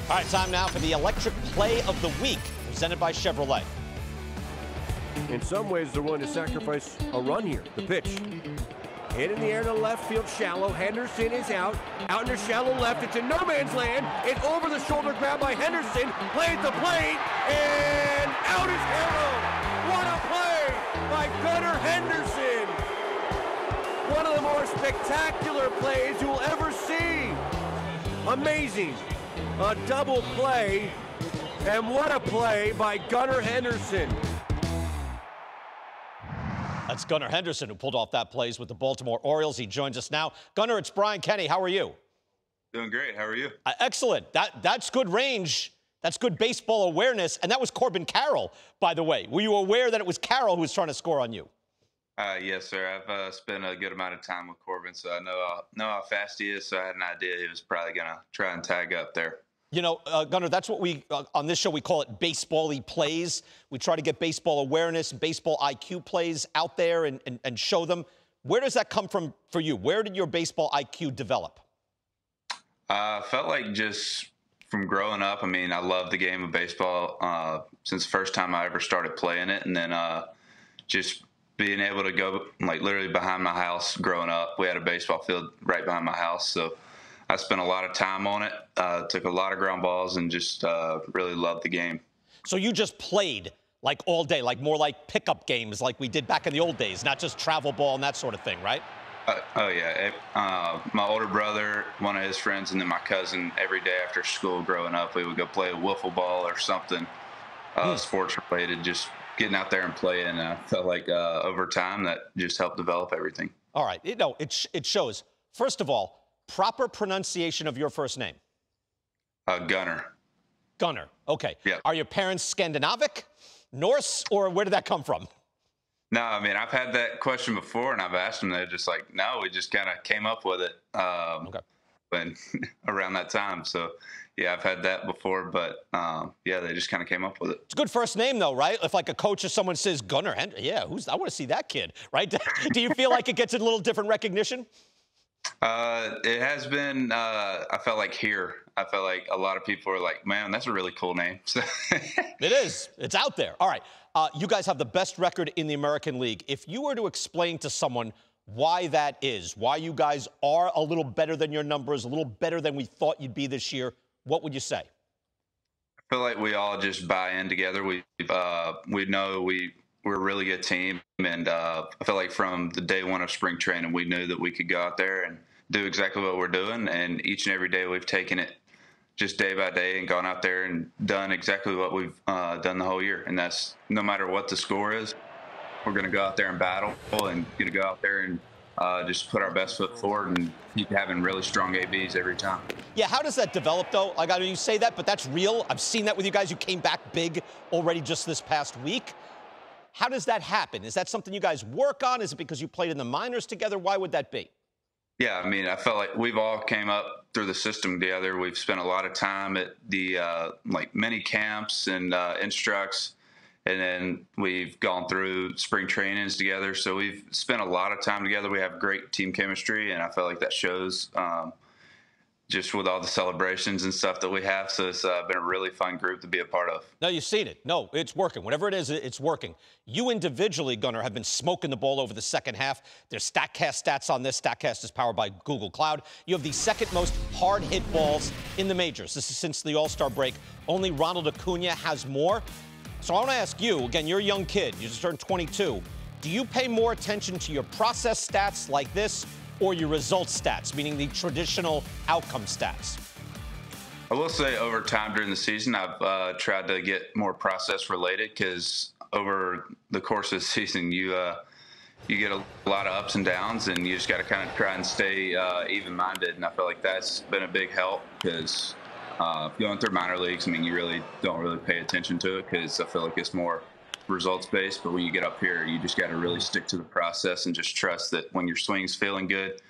All right, time now for the electric play of the week, presented by Chevrolet. In some ways, they're willing to sacrifice a run here. The pitch. Hit in the air to left field, shallow. Henderson is out. Out into shallow left. It's in no man's land. It's over the shoulder grab by Henderson. Play at the plate. And out is Harrow. What a play by Gunnar Henderson. One of the more spectacular plays you will ever see. Amazing. A double play. And what a play by Gunnar Henderson. That's Gunnar Henderson, who pulled off that plays with the Baltimore Orioles. He joins us now. Gunnar, it's Brian Kenny. How are you? Doing great. How are you? Excellent. That's good range. That's good baseball awareness. And that was Corbin Carroll, by the way. Were you aware that it was Carroll who was trying to score on you? Yes, sir. I've spent a good amount of time with Corbin, so I know how fast he is. So I had an idea he was probably going to try and tag up there. You know, Gunnar, that's what we, on this show, we call it baseball-y plays. We try to get baseball awareness, baseball IQ plays out there and show them. Where does that come from for you? Where did your baseball IQ develop? I felt like just from growing up, I mean, I loved the game of baseball since the first time I ever started playing it. And then just being able to go, like, literally behind my house growing up. We had a baseball field right behind my house, so I spent a lot of time on it, took a lot of ground balls, and just really loved the game. So you just played like all day, like more like pickup games like we did back in the old days, not just travel ball and that sort of thing, right? Oh, yeah. My older brother, one of his friends, and then my cousin, every day after school growing up, we would go play a wiffle ball or something sports-related, just getting out there and playing. I felt like over time that just helped develop everything. All right. It shows. First of all, proper pronunciation of your first name? Gunnar. Gunnar. Okay. Yeah. Are your parents Scandinavic, Norse, or where did that come from? No, I mean, I've had that question before, and I've asked them. They're just like, no, we just kind of came up with it when around that time. So, yeah, I've had that before, but, yeah, they just kind of came up with it. It's a good first name, though, right? If, like, a coach or someone says Gunnar, yeah, I want to see that kid, right? Do you feel like it gets a little different recognition? It has been, I felt like I felt like a lot of people are like, man, that's a really cool name. It is. It's out there. All right. You guys have the best record in the American League. If you were to explain to someone why that is, why you guys are a little better than your numbers, a little better than we thought you'd be this year, what would you say? I feel like we all just buy in together. We know we're a really good team, and I feel like from the day one of spring training, we knew that we could go out there and do exactly what we're doing, and each and every day we've taken it just day by day and gone out there and done exactly what we've done the whole year, and that's no matter what the score is, we're going to go out there and battle and going to go out there and just put our best foot forward and keep having really strong ABs every time. Yeah, how does that develop, though? Like, I mean, you say that, but that's real. I've seen that with you guys. You came back big already just this past week. How does that happen? Is that something you guys work on? Is it because you played in the minors together? Why would that be? Yeah, I mean, I felt like we've all came up through the system together. We've spent a lot of time at the like mini camps and instructs, and then we've gone through spring trainings together. So we've spent a lot of time together. We have great team chemistry, and I feel like that shows just with all the celebrations and stuff that we have. So it's been a really fun group to be a part of. No, you've seen it. No, it's working. Whatever it is, it's working. You individually, Gunnar, have been smoking the ball over the second half. There's StatCast stats on this. StatCast is powered by Google Cloud. You have the second most hard hit balls in the majors. This is since the All-Star break. Only Ronald Acuna has more. So I want to ask you, again, you're a young kid. You just turned 22. Do you pay more attention to your process stats like this or your results stats, meaning the traditional outcome stats? I will say over time during the season, I've tried to get more process related because over the course of the season, you get a lot of ups and downs, and you just got to kind of try and stay even-minded. And I feel like that's been a big help because going through minor leagues, I mean, you really don't really pay attention to it because I feel like it's more results-based, but when you get up here, you just got to really stick to the process and just trust that when your swing's feeling good,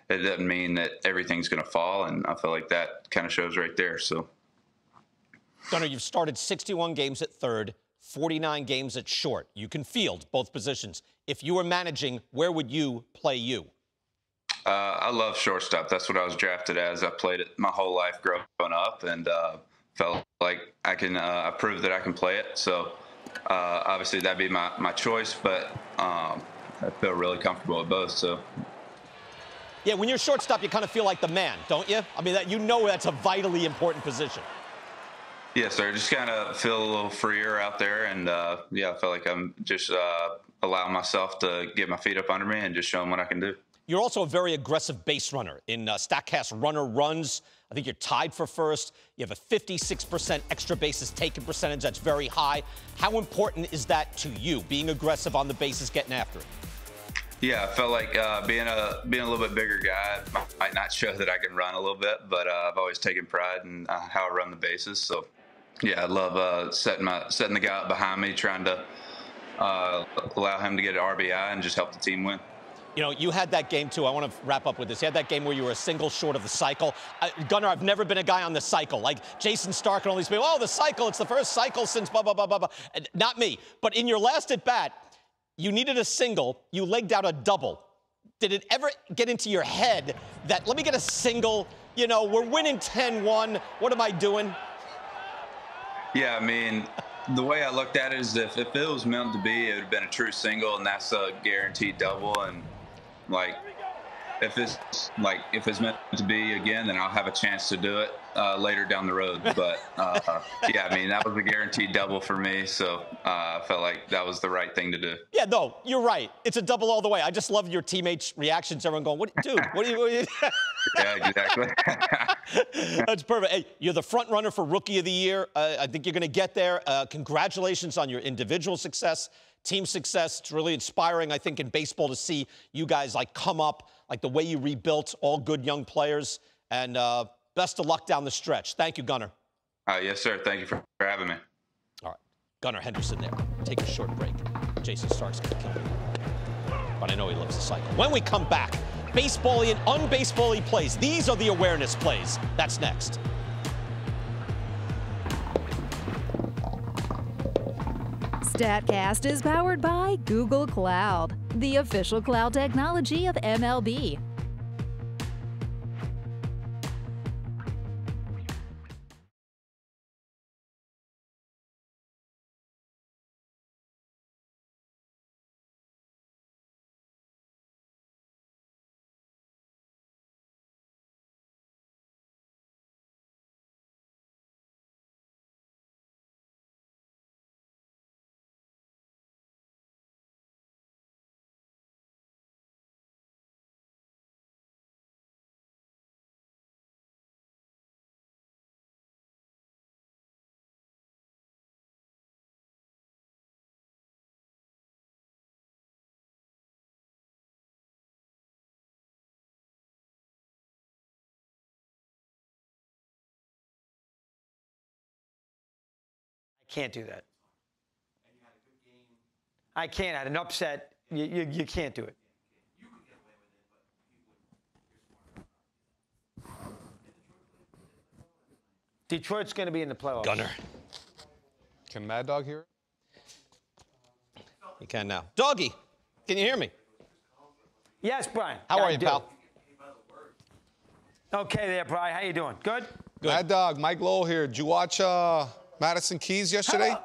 it doesn't mean that everything's going to fall, and I feel like that kind of shows right there. So, Gunnar, you've started 61 games at third, 49 games at short. You can field both positions. If you were managing, where would you play you? I love shortstop. That's what I was drafted as. I played it my whole life growing up, and felt like I proved that I can play it. So obviously that'd be my choice, but I feel really comfortable with both. So. Yeah, when you're shortstop, you kind of feel like the man, don't you? I mean, that's a vitally important position. Yes, sir. Just kind of feel a little freer out there, and yeah, I feel like I'm just allowing myself to get my feet up under me and just showing what I can do. You're also a very aggressive base runner. In StatCast runner runs, I think you're tied for first. You have a 56% extra bases taken percentage. That's very high. How important is that to you, being aggressive on the bases, getting after it? Yeah, I felt like being a little bit bigger guy might not show that I can run a little bit, but I've always taken pride in how I run the bases. So, yeah, I love setting the guy up behind me, trying to allow him to get an RBI and just help the team win. You know, you had that game, too. I want to wrap up with this. You had that game where you were a single short of the cycle. Gunnar, I've never been a guy on the cycle. Like Jason Stark and all these people, oh, the cycle, it's the first cycle since blah, blah, blah, blah, blah. Not me. But in your last at-bat, you needed a single. You legged out a double. Did it ever get into your head that, let me get a single, you know, we're winning 10-1. What am I doing? Yeah, I mean, the way I looked at it is if it was meant to be, it would have been a true single, and that's a guaranteed double. And like, if it's meant to be again, then I'll have a chance to do it later down the road. But yeah, I mean, that was a guaranteed double for me, so I felt like that was the right thing to do. Yeah, no, you're right. It's a double all the way. I just love your teammates' reactions. Everyone going, "What, dude? What are you?" Yeah, exactly. That's perfect. Hey, you're the front runner for Rookie of the Year. I think you're going to get there. Congratulations on your individual success, team success. It's really inspiring, I think, in baseball to see you guys like come up, like the way you rebuilt, all good young players. And best of luck down the stretch. Thank you, Gunnar. Yes, sir. Thank you for having me. All right. Gunnar Henderson there. Take a short break. Jason Stark's going to kill me. But I know he loves the cycle. When we come back, baseball-y and unbaseball-y plays. These are the awareness plays. That's next. StatCast is powered by Google Cloud, the official cloud technology of MLB. Can't do that. I can't. I had an upset. You can't do it. Detroit's going to be in the playoffs. Gunnar. Can Mad Dog hear it? You can now. Doggy, can you hear me? Yes, Brian. How I are you, do. pal? Okay there, Brian. How you doing? Good? Good. Mad Dog, Mike Lowell here. Did you watch Madison Keys yesterday? Hello.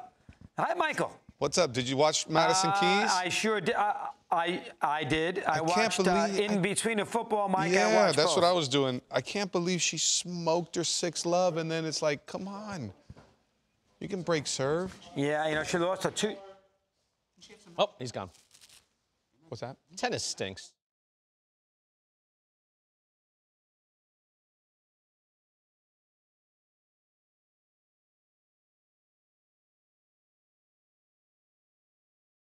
Hi, Michael. What's up? Did you watch Madison Keys? I sure did. I did. I can't watched believe in between the football, Mike. I Yeah, watched that's both. what I was doing. I can't believe she smoked her 6-love, and then it's like, come on. You can break serve. Yeah, you know, she lost a 2. Oh, he's gone. What's that? Tennis stinks.